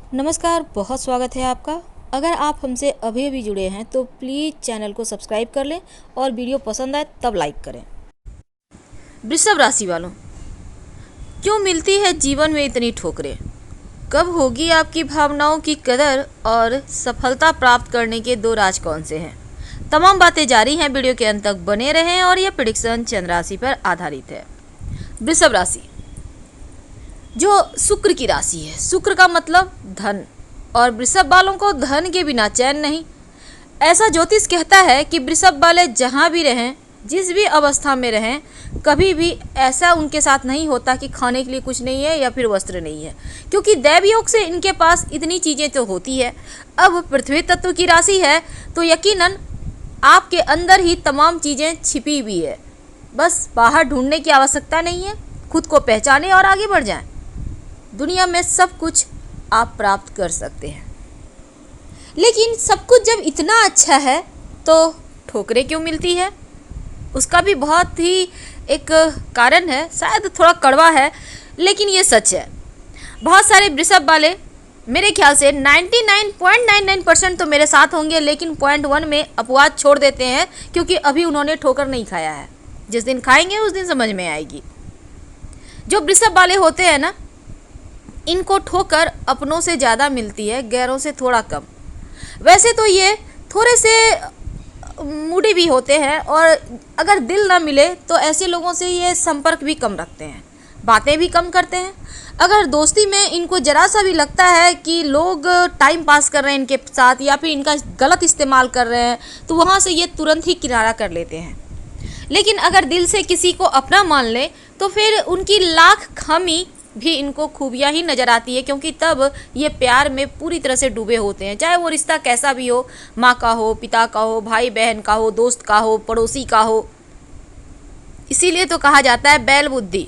नमस्कार, बहुत स्वागत है आपका। अगर आप हमसे अभी अभी जुड़े हैं तो प्लीज़ चैनल को सब्सक्राइब कर लें और वीडियो पसंद आए तब लाइक करें। वृषभ राशि वालों, क्यों मिलती है जीवन में इतनी ठोकरें? कब होगी आपकी भावनाओं की कदर और सफलता प्राप्त करने के दो राज कौन से हैं? तमाम बातें जारी हैं, वीडियो के अंत तक बने रहें और यह प्रेडिक्शन चंद्र राशि पर आधारित है। वृषभ राशि जो शुक्र की राशि है, शुक्र का मतलब धन, और वृषभ वालों को धन के बिना चैन नहीं। ऐसा ज्योतिष कहता है कि वृषभ वाले जहाँ भी रहें, जिस भी अवस्था में रहें, कभी भी ऐसा उनके साथ नहीं होता कि खाने के लिए कुछ नहीं है या फिर वस्त्र नहीं है, क्योंकि दैव योग से इनके पास इतनी चीज़ें तो होती है। अब पृथ्वी तत्व की राशि है तो यकीनन आपके अंदर ही तमाम चीज़ें छिपी हुई है, बस बाहर ढूंढने की आवश्यकता नहीं है। खुद को पहचानें और आगे बढ़ जाएं। दुनिया में सब कुछ आप प्राप्त कर सकते हैं, लेकिन सब कुछ जब इतना अच्छा है तो ठोकरें क्यों मिलती है? उसका भी बहुत ही एक कारण है, शायद थोड़ा कड़वा है लेकिन ये सच है। बहुत सारे वृषभ वाले, मेरे ख्याल से 99.99% तो मेरे साथ होंगे, लेकिन 0.1 में अपवाद छोड़ देते हैं क्योंकि अभी उन्होंने ठोकर नहीं खाया है। जिस दिन खाएंगे उस दिन समझ में आएगी। जो वृषभ वाले होते हैं ना, इनको ठोकर अपनों से ज़्यादा मिलती है, गैरों से थोड़ा कम। वैसे तो ये थोड़े से मूडी भी होते हैं और अगर दिल ना मिले तो ऐसे लोगों से ये संपर्क भी कम रखते हैं, बातें भी कम करते हैं। अगर दोस्ती में इनको ज़रा सा भी लगता है कि लोग टाइम पास कर रहे हैं इनके साथ या फिर इनका गलत इस्तेमाल कर रहे हैं, तो वहाँ से ये तुरंत ही किनारा कर लेते हैं। लेकिन अगर दिल से किसी को अपना मान ले तो फिर उनकी लाख खामी भी इनको खूबियाँ ही नज़र आती है, क्योंकि तब ये प्यार में पूरी तरह से डूबे होते हैं, चाहे वो रिश्ता कैसा भी हो, माँ का हो, पिता का हो, भाई बहन का हो, दोस्त का हो, पड़ोसी का हो। इसीलिए तो कहा जाता है बैल बुद्धि।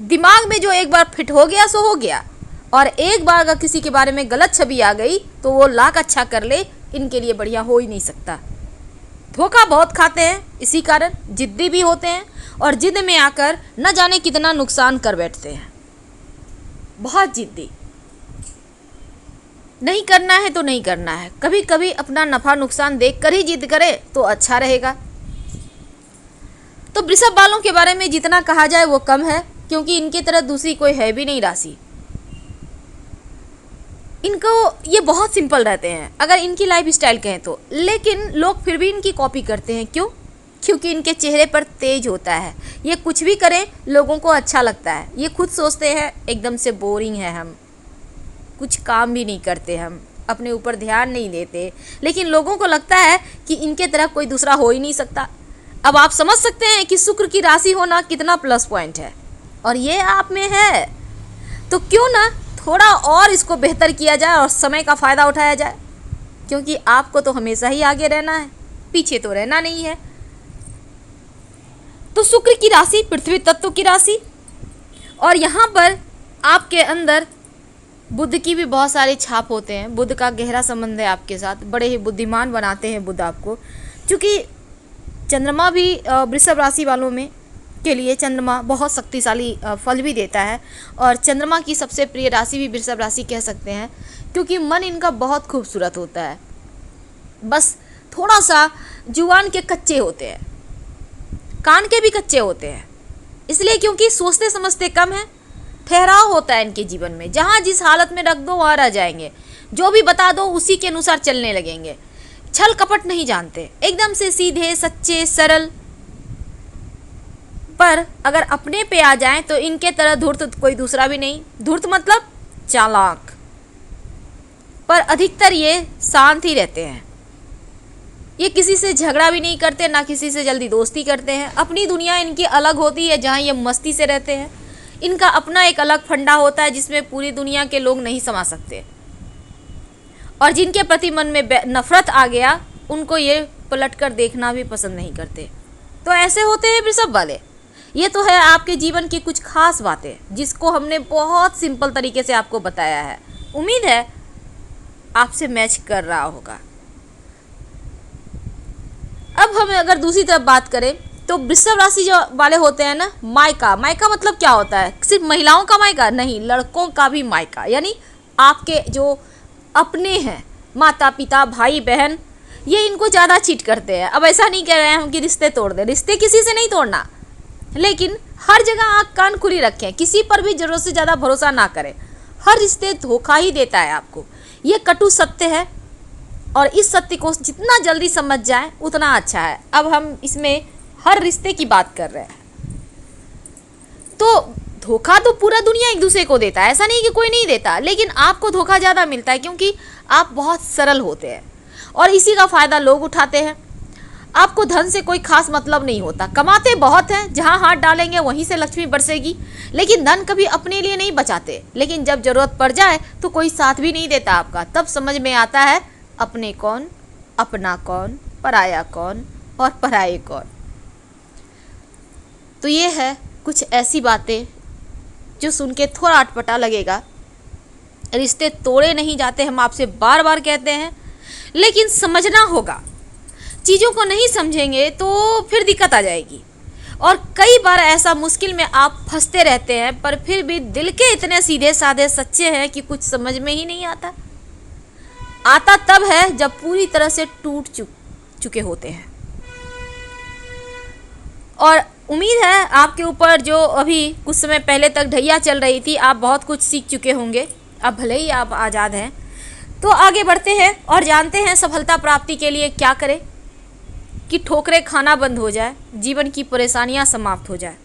दिमाग में जो एक बार फिट हो गया सो हो गया, और एक बार अगर किसी के बारे में गलत छवि आ गई तो वो लाख अच्छा कर ले, इनके लिए बढ़िया हो ही नहीं सकता। धोखा बहुत खाते हैं, इसी कारण जिद्दी भी होते हैं और जिद में आकर न जाने कितना नुकसान कर बैठते हैं। बहुत जिद्दी, नहीं करना है तो नहीं करना है। कभी कभी अपना नफा नुकसान देखकर ही जिद करे तो अच्छा रहेगा। तो वृषभ वालों के बारे में जितना कहा जाए वो कम है, क्योंकि इनकी तरह दूसरी कोई है भी नहीं राशि। इनको ये बहुत सिंपल रहते हैं अगर इनकी लाइफ स्टाइल कहें तो, लेकिन लोग फिर भी इनकी कॉपी करते हैं। क्यों? क्योंकि इनके चेहरे पर तेज होता है। ये कुछ भी करें लोगों को अच्छा लगता है। ये खुद सोचते हैं एकदम से बोरिंग है हम, कुछ काम भी नहीं करते, हम अपने ऊपर ध्यान नहीं देते, लेकिन लोगों को लगता है कि इनके तरह कोई दूसरा हो ही नहीं सकता। अब आप समझ सकते हैं कि शुक्र की राशि होना कितना प्लस पॉइंट है, और ये आप में है। तो क्यों ना थोड़ा और इसको बेहतर किया जाए और समय का फ़ायदा उठाया जाए, क्योंकि आपको तो हमेशा ही आगे रहना है, पीछे तो रहना नहीं है। तो शुक्र की राशि पृथ्वी तत्व की राशि, और यहाँ पर आपके अंदर बुध की भी बहुत सारे छाप होते हैं। बुध का गहरा संबंध है आपके साथ, बड़े ही बुद्धिमान बनाते हैं बुध आपको। क्योंकि चंद्रमा भी वृषभ राशि वालों में के लिए चंद्रमा बहुत शक्तिशाली फल भी देता है, और चंद्रमा की सबसे प्रिय राशि भी वृषभ राशि कह सकते हैं, क्योंकि मन इनका बहुत खूबसूरत होता है। बस थोड़ा सा जुबान के कच्चे होते हैं, कान के भी कच्चे होते हैं, इसलिए क्योंकि सोचते समझते कम है। ठहराव होता है इनके जीवन में, जहाँ जिस हालत में रख दो वहाँ रह जाएंगे, जो भी बता दो उसी के अनुसार चलने लगेंगे। छल कपट नहीं जानते, एकदम से सीधे सच्चे सरल। पर अगर अपने पे आ जाएं तो इनके तरह धूर्त कोई दूसरा भी नहीं। धूर्त मतलब चालाक, पर अधिकतर ये शांत ही रहते हैं। ये किसी से झगड़ा भी नहीं करते, ना किसी से जल्दी दोस्ती करते हैं। अपनी दुनिया इनकी अलग होती है, जहाँ ये मस्ती से रहते हैं। इनका अपना एक अलग फंडा होता है जिसमें पूरी दुनिया के लोग नहीं समा सकते, और जिनके प्रति मन में नफरत आ गया उनको ये पलट कर देखना भी पसंद नहीं करते। तो ऐसे होते हैं वृषभ वाले। ये तो है आपके जीवन की कुछ खास बातें, जिसको हमने बहुत सिंपल तरीके से आपको बताया है। उम्मीद है आपसे मैच कर रहा होगा। अब हम अगर दूसरी तरफ बात करें तो वृषभ राशि जो वाले होते हैं ना, मायका। मायका मतलब क्या होता है? सिर्फ महिलाओं का मायका नहीं, लड़कों का भी मायका, यानी आपके जो अपने हैं, माता पिता भाई बहन, ये इनको ज़्यादा चीट करते हैं। अब ऐसा नहीं कह रहे हैं हम कि रिश्ते तोड़ दें, रिश्ते किसी से नहीं तोड़ना, लेकिन हर जगह आँख कान खुली रखें, किसी पर भी ज़रूरत से ज़्यादा भरोसा ना करें। हर रिश्ते धोखा ही देता है आपको, ये कटु सत्य है, और इस सत्य को जितना जल्दी समझ जाए उतना अच्छा है। अब हम इसमें हर रिश्ते की बात कर रहे हैं, तो धोखा तो पूरा दुनिया एक दूसरे को देता है, ऐसा नहीं कि कोई नहीं देता, लेकिन आपको धोखा ज़्यादा मिलता है क्योंकि आप बहुत सरल होते हैं और इसी का फ़ायदा लोग उठाते हैं। आपको धन से कोई खास मतलब नहीं होता, कमाते बहुत हैं, जहाँ हाथ डालेंगे वहीं से लक्ष्मी बरसेगी, लेकिन धन कभी अपने लिए नहीं बचाते। लेकिन जब ज़रूरत पड़ जाए तो कोई साथ भी नहीं देता आपका, तब समझ में आता है अपने कौन, अपना कौन, पराया कौन और पराये कौन। तो ये है कुछ ऐसी बातें जो सुन के थोड़ा अटपटा लगेगा। रिश्ते तोड़े नहीं जाते, हम आपसे बार बार कहते हैं, लेकिन समझना होगा। चीज़ों को नहीं समझेंगे तो फिर दिक्कत आ जाएगी। और कई बार ऐसा मुश्किल में आप फंसते रहते हैं, पर फिर भी दिल के इतने सीधे साधे सच्चे हैं कि कुछ समझ में ही नहीं आता। आता तब है जब पूरी तरह से टूट चुके होते हैं। और उम्मीद है आपके ऊपर जो अभी कुछ समय पहले तक ढैया चल रही थी, आप बहुत कुछ सीख चुके होंगे। अब भले ही आप आज़ाद हैं, तो आगे बढ़ते हैं और जानते हैं सफलता प्राप्ति के लिए क्या करें कि ठोकरें खाना बंद हो जाए, जीवन की परेशानियां समाप्त हो जाए।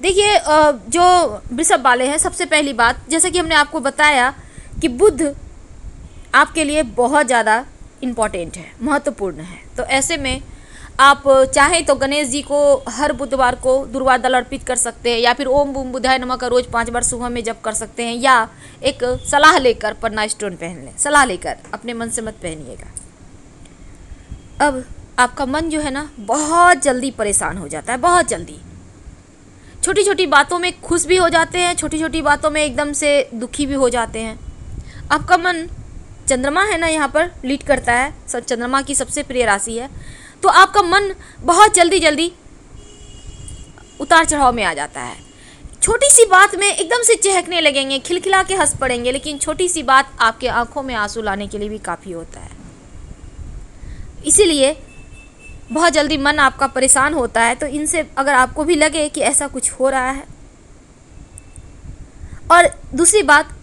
देखिए, जो वृषभ वाले हैं, सबसे पहली बात, जैसा कि हमने आपको बताया कि बुध आपके लिए बहुत ज़्यादा इम्पॉर्टेंट है, महत्वपूर्ण है। तो ऐसे में आप चाहें तो गणेश जी को हर बुधवार को दुर्वा दल अर्पित कर सकते हैं, या फिर ओम बूम बुधाय नमः का रोज 5 बार सुबह में जप कर सकते हैं, या एक सलाह लेकर पन्ना स्टोन पहन लें। सलाह लेकर, अपने मन से मत पहनिएगा। अब आपका मन जो है ना, बहुत जल्दी परेशान हो जाता है, बहुत जल्दी। छोटी छोटी बातों में खुश भी हो जाते हैं, छोटी छोटी बातों में एकदम से दुखी भी हो जाते हैं। आपका मन, चंद्रमा है ना यहाँ पर लीड करता है, चंद्रमा की सबसे प्रिय राशि है, तो आपका मन बहुत जल्दी जल्दी उतार चढ़ाव में आ जाता है। छोटी सी बात में एकदम से चहकने लगेंगे, खिलखिला के हंस पड़ेंगे, लेकिन छोटी सी बात आपके आंखों में आंसू लाने के लिए भी काफ़ी होता है। इसीलिए बहुत जल्दी मन आपका परेशान होता है। तो इनसे अगर आपको भी लगे कि ऐसा कुछ हो रहा है, और दूसरी बात,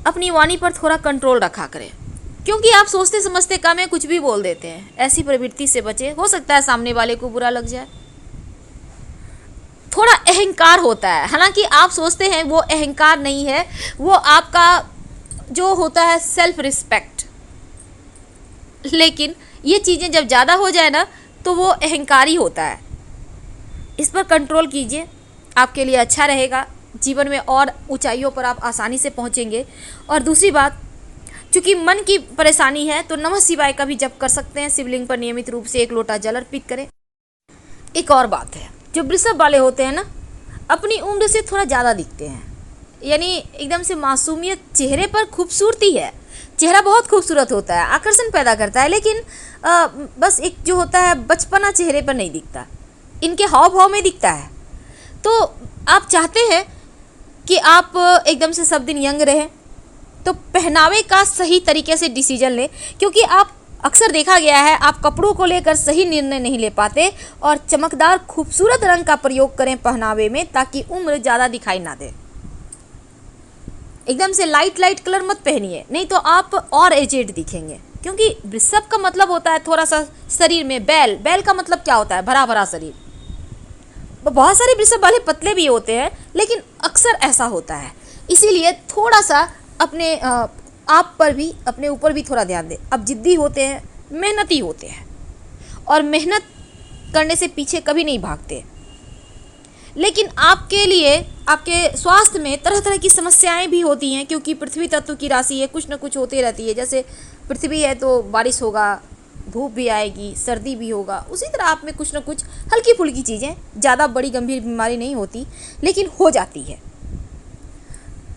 अपनी वाणी पर थोड़ा कंट्रोल रखा करें, क्योंकि आप सोचते समझते कम है, कुछ भी बोल देते हैं। ऐसी प्रवृत्ति से बचें, हो सकता है सामने वाले को बुरा लग जाए। थोड़ा अहंकार होता है, हालांकि आप सोचते हैं वो अहंकार नहीं है, वो आपका जो होता है सेल्फ रिस्पेक्ट। लेकिन ये चीज़ें जब ज़्यादा हो जाए ना, तो वो अहंकार ही होता है। इस पर कंट्रोल कीजिए, आपके लिए अच्छा रहेगा। जीवन में और ऊंचाइयों पर आप आसानी से पहुंचेंगे। और दूसरी बात, चूँकि मन की परेशानी है, तो नमः शिवाय का भी जप कर सकते हैं। शिवलिंग पर नियमित रूप से 1 लोटा जल अर्पित करें। एक और बात है, जो वृषभ वाले होते हैं ना, अपनी उम्र से थोड़ा ज़्यादा दिखते हैं, यानी एकदम से मासूमियत, चेहरे पर खूबसूरती है, चेहरा बहुत खूबसूरत होता है, आकर्षण पैदा करता है, लेकिन बस एक जो होता है बचपना चेहरे पर नहीं दिखता, इनके हाव भाव में दिखता है। तो आप चाहते हैं कि आप एकदम से सब दिन यंग रहें, तो पहनावे का सही तरीके से डिसीजन लें, क्योंकि आप अक्सर देखा गया है आप कपड़ों को लेकर सही निर्णय नहीं ले पाते, और चमकदार खूबसूरत रंग का प्रयोग करें पहनावे में, ताकि उम्र ज़्यादा दिखाई ना दे। एकदम से लाइट कलर मत पहनिए, नहीं तो आप और एजेड दिखेंगे। क्योंकि वृषभ का मतलब होता है थोड़ा सा शरीर में बैल का मतलब क्या होता है, भरा भरा शरीर। बहुत सारे वृषभ वाले पतले भी होते हैं, लेकिन अक्सर ऐसा होता है। इसीलिए थोड़ा सा अपने आप पर भी, अपने ऊपर भी थोड़ा ध्यान दें। अब जिद्दी होते हैं, मेहनती होते हैं, और मेहनत करने से पीछे कभी नहीं भागते। लेकिन आपके लिए, आपके स्वास्थ्य में तरह तरह की समस्याएं भी होती हैं, क्योंकि पृथ्वी तत्व की राशि है, कुछ न कुछ होती रहती है। जैसे पृथ्वी है तो बारिश होगा, धूप भी आएगी, सर्दी भी होगा, उसी तरह आप में कुछ न कुछ हल्की फुल्की चीज़ें, ज़्यादा बड़ी गंभीर बीमारी नहीं होती, लेकिन हो जाती है।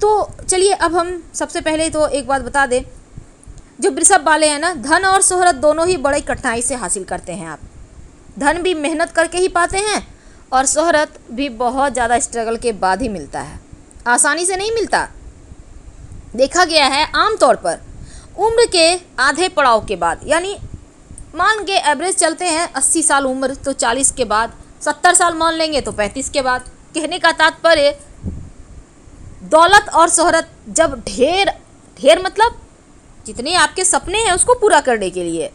तो चलिए, अब हम सबसे पहले तो एक बात बता दें, जो वृषभ वाले हैं ना, धन और शोहरत दोनों ही बड़ी कठिनाई से हासिल करते हैं। आप धन भी मेहनत करके ही पाते हैं, और शोहरत भी बहुत ज़्यादा स्ट्रगल के बाद ही मिलता है। आसानी से नहीं मिलता। देखा गया है आमतौर पर उम्र के आधे पड़ाव के बाद, यानी मान के एवरेज चलते हैं 80 साल उम्र, तो 40 के बाद, 70 साल मान लेंगे तो 35 के बाद। कहने का तात्पर्य दौलत और शोहरत जब ढेर मतलब जितने आपके सपने हैं उसको पूरा करने के लिए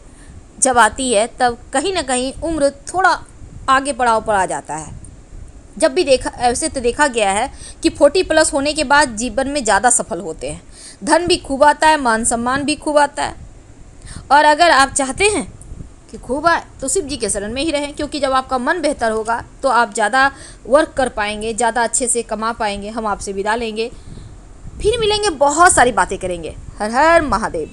जब आती है, तब कहीं ना कहीं उम्र थोड़ा आगे पड़ाव पर आ जाता है। जब भी देखा, ऐसे तो देखा गया है कि 40+ होने के बाद जीवन में ज़्यादा सफल होते हैं, धन भी खूब आता है, मान सम्मान भी खूब आता है। और अगर आप चाहते हैं कि खूब आए तो शिव जी के शरण में ही रहें, क्योंकि जब आपका मन बेहतर होगा तो आप ज़्यादा वर्क कर पाएंगे, ज़्यादा अच्छे से कमा पाएंगे। हम आपसे विदा लेंगे, फिर मिलेंगे, बहुत सारी बातें करेंगे। हर हर महादेव।